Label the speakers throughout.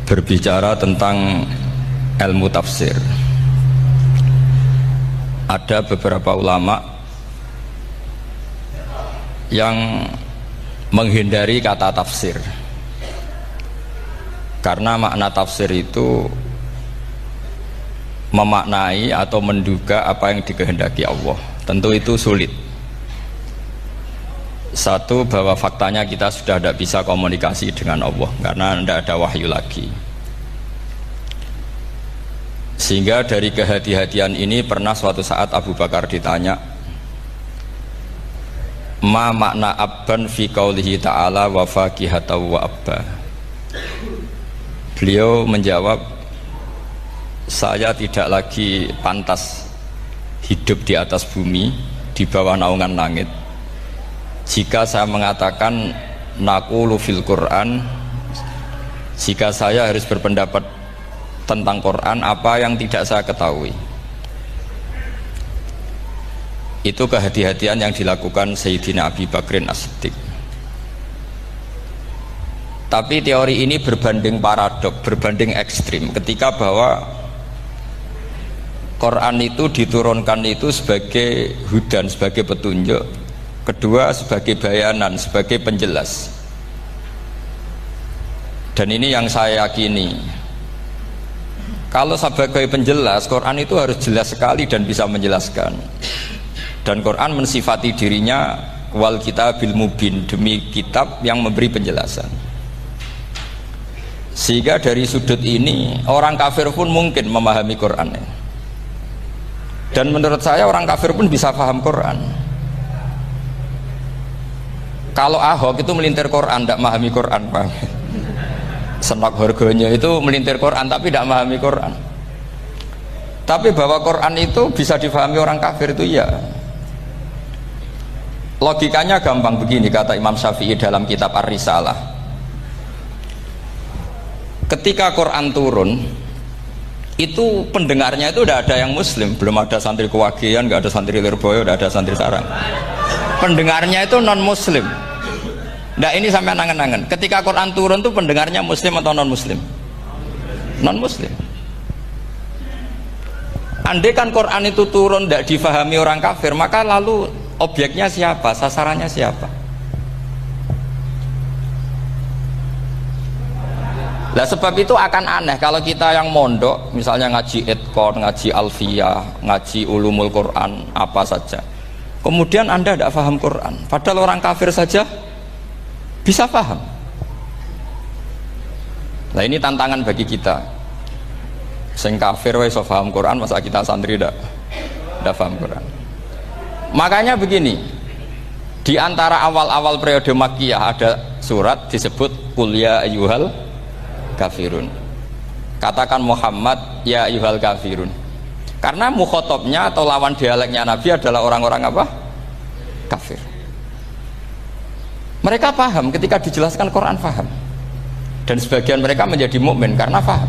Speaker 1: berbicara tentang ilmu tafsir. Ada beberapa ulama yang menghindari kata tafsir karena makna tafsir itu memaknai atau menduga apa yang dikehendaki Allah. Tentu itu sulit. Satu, bahwa faktanya kita sudah tidak bisa komunikasi dengan Allah karena tidak ada wahyu lagi. Sehingga dari kehati-hatian ini pernah suatu saat Abu Bakar ditanya, ma makna abban fi qaulihi ta'ala wa faqihatan wa abba. Beliau menjawab, saya tidak lagi pantas hidup di atas bumi, di bawah naungan langit, jika saya mengatakan naqulu fil Quran, jika saya harus berpendapat tentang Quran apa yang tidak saya ketahui. Itu kehati-hatian yang dilakukan Sayyidina Abi Bakrin As-Siddiq. Tapi teori ini berbanding paradok, berbanding ekstrim, ketika bahwa Quran itu diturunkan itu sebagai hudan, sebagai petunjuk, kedua sebagai bayanan, sebagai penjelas. Dan ini yang saya yakini, kalau sebagai penjelas, Quran itu harus jelas sekali dan bisa menjelaskan. Dan Quran mensifati dirinya wal kitabil mubin, demi kitab yang memberi penjelasan. Sehingga dari sudut ini orang kafir pun mungkin memahami Quran. Dan menurut saya orang kafir pun bisa paham Quran. Kalau Ahok itu melintir Quran, tidak memahami Quran, Pak. Senok harganya itu melintir Quran tapi tidak memahami Quran. Tapi bahwa Quran itu bisa difahami orang kafir itu ya. Logikanya gampang begini, kata Imam Syafi'i dalam kitab Ar-Risalah. Ketika Quran turun, itu pendengarnya itu tidak ada yang muslim, belum ada santri Kewagian, nggak ada santri Lirboyo, tidak ada santri Sarang. Pendengarnya itu non muslim. Nah ini sampai angan-angan, ketika Quran turun tuh pendengarnya muslim atau non muslim? Non muslim. Andai kan Quran itu turun tidak difahami orang kafir, maka lalu objeknya siapa, sasarannya siapa? Nah sebab itu akan aneh kalau kita yang mondok, misalnya ngaji Idqon, ngaji Alfiyah, ngaji Ulumul Quran, apa saja, kemudian Anda tidak paham Quran, padahal orang kafir saja bisa paham. Nah ini tantangan bagi kita. Sing kafir wis paham Quran, masa kita santri tidak paham Quran. Makanya begini, di antara awal-awal periode Makkiyah ada surat disebut Qul ya ayyuhal kafirun. Katakan Muhammad ya ayyuhal kafirun. Karena mukhotabnya atau lawan dialeknya Nabi adalah orang-orang apa? Kafir. Mereka paham ketika dijelaskan Quran, paham. Dan sebagian mereka menjadi mukmin karena paham.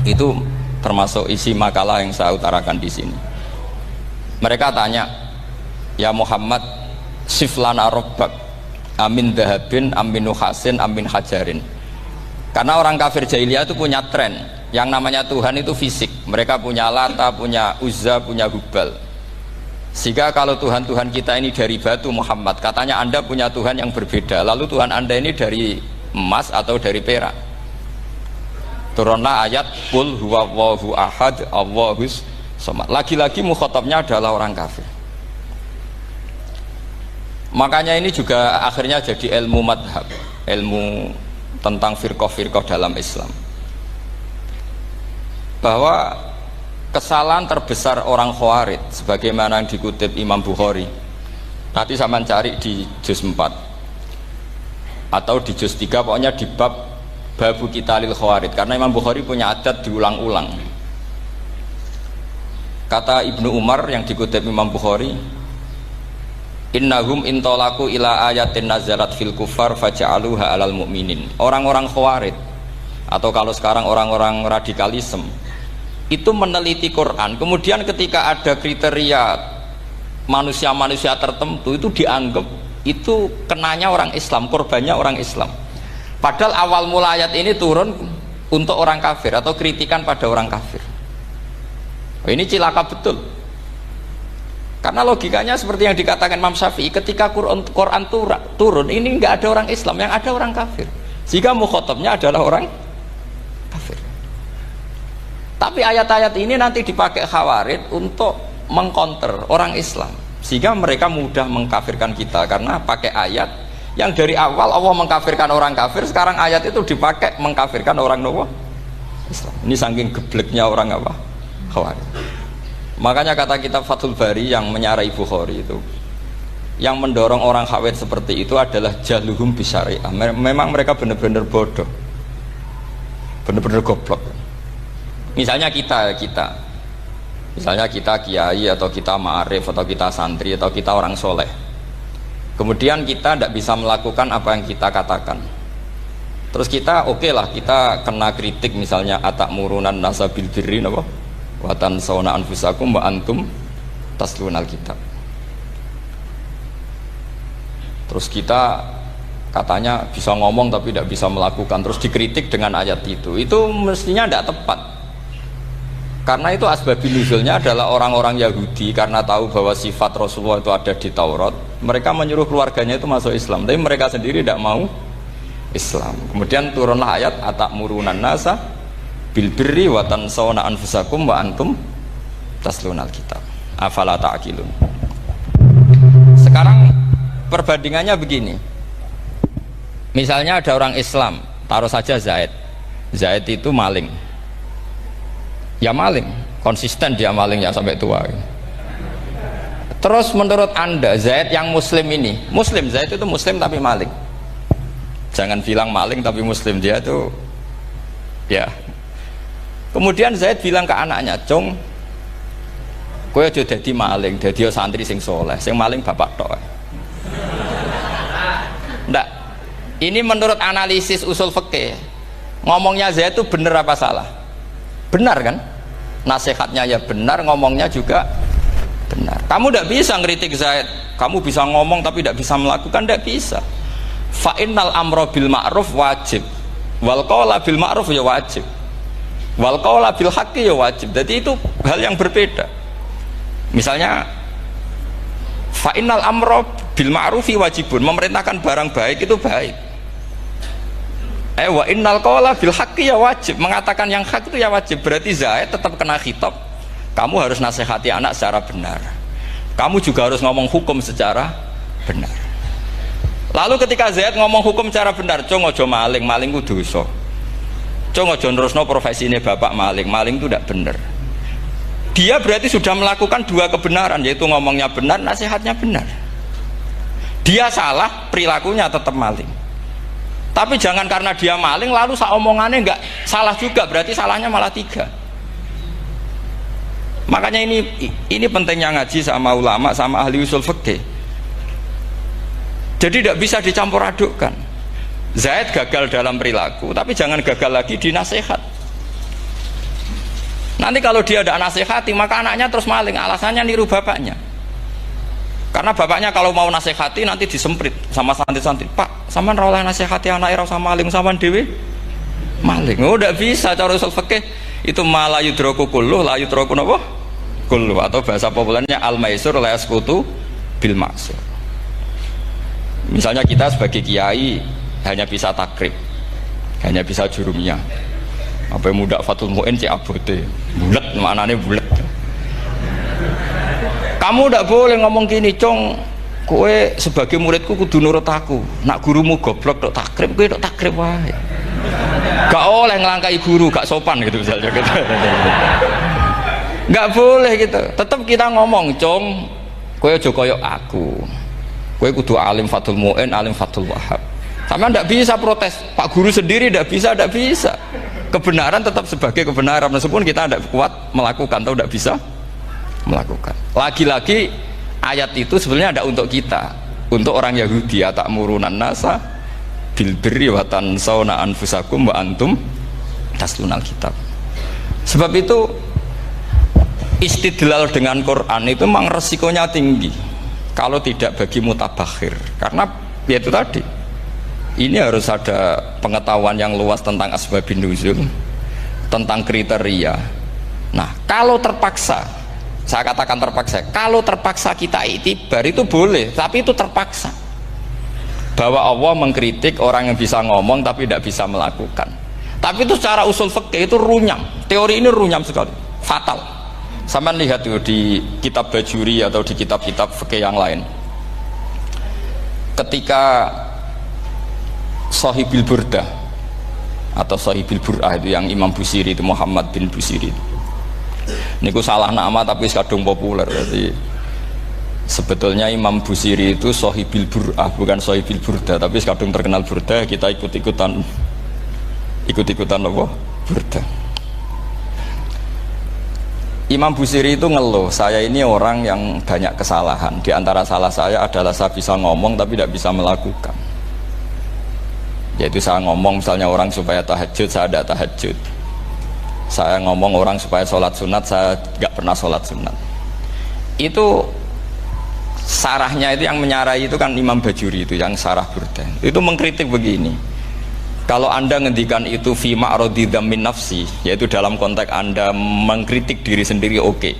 Speaker 1: Itu termasuk isi makalah yang saya utarakan di sini. Mereka tanya, ya Muhammad, siflana robbak, amin dahabin, amin nuhasin, amin hajarin. Karena orang kafir jahiliyah itu punya tren, yang namanya Tuhan itu fisik. Mereka punya Lata, punya Uzza, punya Hubal. Sehingga kalau Tuhan-Tuhan kita ini dari batu, Muhammad, katanya Anda punya Tuhan yang berbeda. Lalu Tuhan Anda ini dari emas atau dari perak. Turunlah ayat Qul huwallahu ahad Allahus samad. Lagi-lagi mukhatabnya adalah orang kafir. Makanya ini juga akhirnya jadi ilmu madhab, ilmu tentang firqah-firqah dalam Islam. Bahwa kesalahan terbesar orang Khawarij sebagaimana yang dikutip Imam Bukhari, nanti sama cari di juz 4 atau di juz 3, pokoknya di bab Babu Qitalil Khawarij, karena Imam Bukhari punya adat diulang-ulang. Kata Ibnu Umar yang dikutip Imam Bukhari, innahum intolaku ila ayatin nazarat fil kufar faja'aluha alal mu'minin. Orang-orang Khawarij atau kalau sekarang orang-orang radikalisme itu meneliti Quran, kemudian ketika ada kriteria manusia-manusia tertentu itu dianggap itu kenanya orang Islam, korbannya orang Islam. Padahal awal mula ayat ini turun untuk orang kafir atau kritikan pada orang kafir. Ini cilaka betul. Karena logikanya seperti yang dikatakan Imam Syafi'i, ketika Quran turun, ini nggak ada orang Islam, yang ada orang kafir. Jika mukhatabnya adalah orang kafir. Tapi ayat-ayat ini nanti dipakai Khawarij untuk mengcounter orang Islam, sehingga mereka mudah mengkafirkan kita karena pakai ayat yang dari awal Allah mengkafirkan orang kafir, sekarang ayat itu dipakai mengkafirkan orang Islam. Ini saking gebleknya orang apa? Khawarij. Makanya kata kitab Fathul Bari yang menyarai Bukhari itu, yang mendorong orang Khawarij seperti itu adalah jahluhum bisyariah. Memang mereka benar-benar bodoh, benar-benar goblok. Misalnya kita kiai atau kita ma'arif atau kita santri atau kita orang soleh, kemudian kita tidak bisa melakukan apa yang kita katakan, terus kita oke lah, kita kena kritik misalnya atakmurunan nasa bil birri wa tansawna anfusakum wa antum taslunal kitab. Terus kita katanya bisa ngomong tapi tidak bisa melakukan, terus dikritik dengan ayat itu mestinya tidak tepat. Karena itu asbabil nuzulnya adalah orang-orang Yahudi, karena tahu bahwa sifat Rasulullah itu ada di Taurat, mereka menyuruh keluarganya itu masuk Islam, tapi mereka sendiri tidak mau Islam. Kemudian turunlah ayat atakmurunan nasa bil birri wa tansawna anfusakum wa antum taslunal kitab afala ta'qilun. Sekarang perbandingannya begini, misalnya ada orang Islam, taruh saja Zaid itu maling, ya maling, konsisten dia malingnya sampai tua. Terus menurut anda Zaid yang muslim ini, muslim, Zaid itu muslim tapi maling, jangan bilang maling tapi muslim, dia itu ya. Kemudian Zaid bilang ke anaknya, "Cung, kowe aja dadi maling, dadi santri sing soleh, sing maling bapak tok." Ndak. Ini menurut analisis usul fikih. Ngomongnya Zaid itu benar apa salah? Benar kan? Nasihatnya ya benar, ngomongnya juga benar. Kamu tidak bisa ngeritik Zaid, kamu bisa ngomong tapi tidak bisa melakukan, tidak bisa. Fa innal amra bil ma'ruf wajib, wal qawla bil ma'ruf ya wajib, wal qawla bil haqqi ya wajib. Jadi itu hal yang berbeda. Misalnya fa innal amra bil ma'rufi wajibun, memerintahkan barang baik itu baik. Wa innal qawla bil haqqi ya wajib, mengatakan yang hak itu ya wajib. Berarti Zaid tetap kena khitab, kamu harus nasihati anak secara benar, kamu juga harus ngomong hukum secara benar. Lalu ketika Zaid ngomong hukum secara benar, cung ojo maling, maling ku dosa, cung ojo nerusno profesi ini bapak maling, maling itu tidak benar. Dia berarti sudah melakukan dua kebenaran, yaitu ngomongnya benar, nasihatnya benar. Dia salah, perilakunya tetap maling. Tapi jangan karena dia maling lalu omongannya enggak salah juga, berarti salahnya malah tiga. Makanya ini pentingnya ngaji sama ulama, sama ahli usul fikih. Jadi tidak bisa dicampur adukkan. Zaid gagal dalam perilaku, tapi jangan gagal lagi di nasihat. Nanti kalau dia tidak nasihati, maka anaknya terus maling, alasannya niru bapaknya. Karena bapaknya kalau mau nasihati nanti disemprit sama santri-santri, "Pak, sampean ora oleh nasihati anak ora usah maling, sampean dhewe maling." Oh, tidak bisa, cara usul fikih itu malah yudroku kulluh, la yudroku napa? Kulluh, atau bahasa populernya al-maisur la yasqutu bil maksur. Misalnya kita sebagai kiai hanya bisa takrib, hanya bisa jurumiyah. Apa yang muda Fathul Mu'in cek abote, bulet, maknanya bulet. Kamu tidak boleh ngomong gini, "Cung, kowe sebagai muridku kudu nurut aku. Nak gurumu goblok tok takrib, kowe tok takrib wae. Gak oleh ngelangkai guru, gak sopan gitu misalnya gitu." Gak boleh gitu. Tetap kita ngomong, "Cung, kowe aja koyok aku. Kowe kudu alim Fathul Mu'in, alim Fathul Wahab." Sama tidak bisa protes. Pak guru sendiri tidak bisa, tidak bisa. Kebenaran tetap sebagai kebenaran meskipun kita tidak kuat melakukan atau tidak bisa melakukan. Lagi-lagi ayat itu sebenarnya ada untuk kita, untuk orang Yahudi, atakmurunan nasa bil birri wa tansawna anfusakum wa antum taslunal kitab. Sebab itu istidlal dengan Quran itu memang resikonya tinggi kalau tidak bagi mutabakhir, karena ya itu tadi, ini harus ada pengetahuan yang luas tentang asbabun nuzul, tentang kriteria. Nah, kalau terpaksa, saya katakan terpaksa, kalau terpaksa kita iktibar itu boleh, tapi itu terpaksa. Bahwa Allah mengkritik orang yang bisa ngomong tapi tidak bisa melakukan. Tapi itu secara usul fikih itu runyam. Teori ini runyam sekali, fatal. Sama lihat tuh di kitab Bajuri atau di kitab-kitab fikih yang lain. Ketika Shahibil Burdah atau Shahibil Bur'ah itu yang Imam Busiri itu, Muhammad bin Busiri. Niku salah nama tapi kadung populer. Jadi sebetulnya Imam Busiri itu Shahibil Bur'ah, bukan Shahibil Burdah, tapi kadung terkenal Burdah, kita ikut-ikutan apa? Burdah. Imam Busiri itu ngeluh, saya ini orang yang banyak kesalahan. Di antara salah saya adalah saya bisa ngomong tapi tidak bisa melakukan. Yaitu saya ngomong misalnya orang supaya tahajud, saya tidak tahajud. Saya ngomong orang supaya sholat sunat, saya nggak pernah sholat sunat. Itu sarahnya itu yang menyarai itu kan Imam Bajuri itu yang sarah Burdah. Itu mengkritik begini. Kalau Anda ngendikan itu fi ma'radi dzammin nafsi, yaitu dalam konteks Anda mengkritik diri sendiri, oke.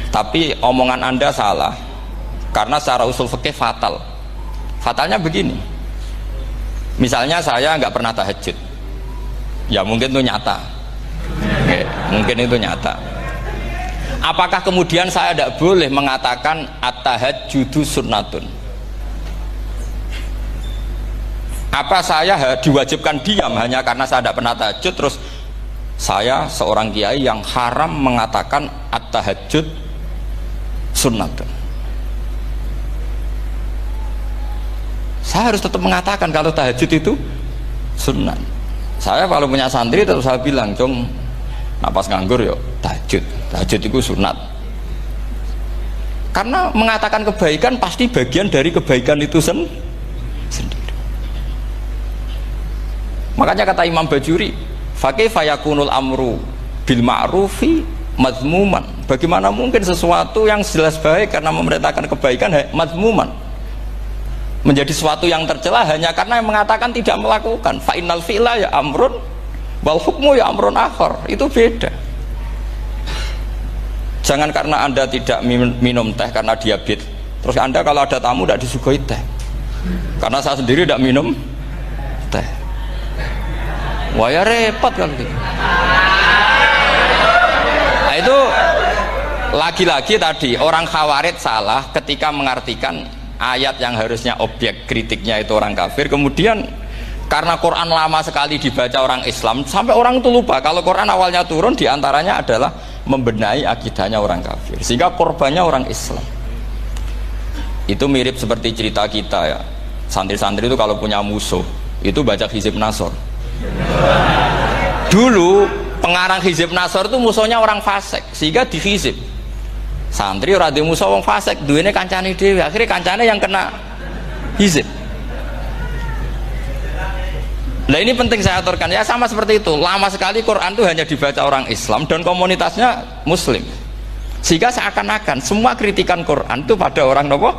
Speaker 1: Tapi omongan Anda salah. Karena secara usul fikih fatal. Fatalnya begini. Misalnya saya nggak pernah tahajud. Ya mungkin itu nyata. Oke, mungkin itu nyata. Apakah kemudian saya tidak boleh mengatakan at-tahajjudu sunnatun? Apa saya diwajibkan diam hanya karena saya tidak pernah tahajud, terus saya seorang kiai yang haram mengatakan at-tahajjud sunnatun? Saya harus tetap mengatakan kalau tahajud itu sunnah. Saya kalau punya santri terus saya bilang, "Cung, napas nganggur yuk tahajud. Tahajud itu sunat." Karena mengatakan kebaikan pasti bagian dari kebaikan itu sendiri. Makanya kata Imam Bajuri, "Fakaifa yakunul amru bil ma'rufi mazmuman." Bagaimana mungkin sesuatu yang jelas baik karena memerintahkan kebaikan mazmuman menjadi sesuatu yang tercela hanya karena mengatakan tidak melakukan. Fa innal fi'la ya amrun wal hukmu ya amrun akhar. Itu beda. Jangan karena Anda tidak minum teh karena diabetes, terus Anda kalau ada tamu tidak disuguhi teh. Karena saya sendiri tidak minum teh. Wah ya repot kan gitu. Nah, itu lagi-lagi tadi orang Khawarij salah ketika mengartikan ayat yang harusnya objek kritiknya itu orang kafir, kemudian karena Quran lama sekali dibaca orang Islam sampai orang itu lupa kalau Quran awalnya turun diantaranya adalah membenahi akidahnya orang kafir, sehingga korbannya orang Islam. Itu mirip seperti cerita kita ya, santri-santri itu kalau punya musuh itu baca Hizib Nasor. Dulu pengarang Hizib Nasor itu musuhnya orang fasik, sehingga dihizib. Santri ora di musuh wong fasik, duwene kancane dhewe, akhirnya kancane yang kena hizib. Nah ini penting saya aturkan ya, sama seperti itu. Lama sekali Quran itu hanya dibaca orang Islam dan komunitasnya Muslim, sehingga seakan-akan semua kritikan Quran itu pada orang nopo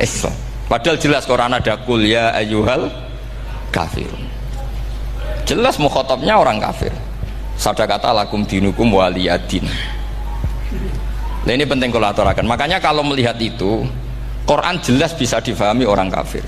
Speaker 1: Islam. Padahal jelas Quran ada kul ya ayyuhal kafirun. Jelas mukhatabnya orang kafir. Sadaqata lakum dinukum waliyadin. Nah ini penting kalau aturakan. Makanya kalau melihat itu Quran jelas bisa difahami orang kafir.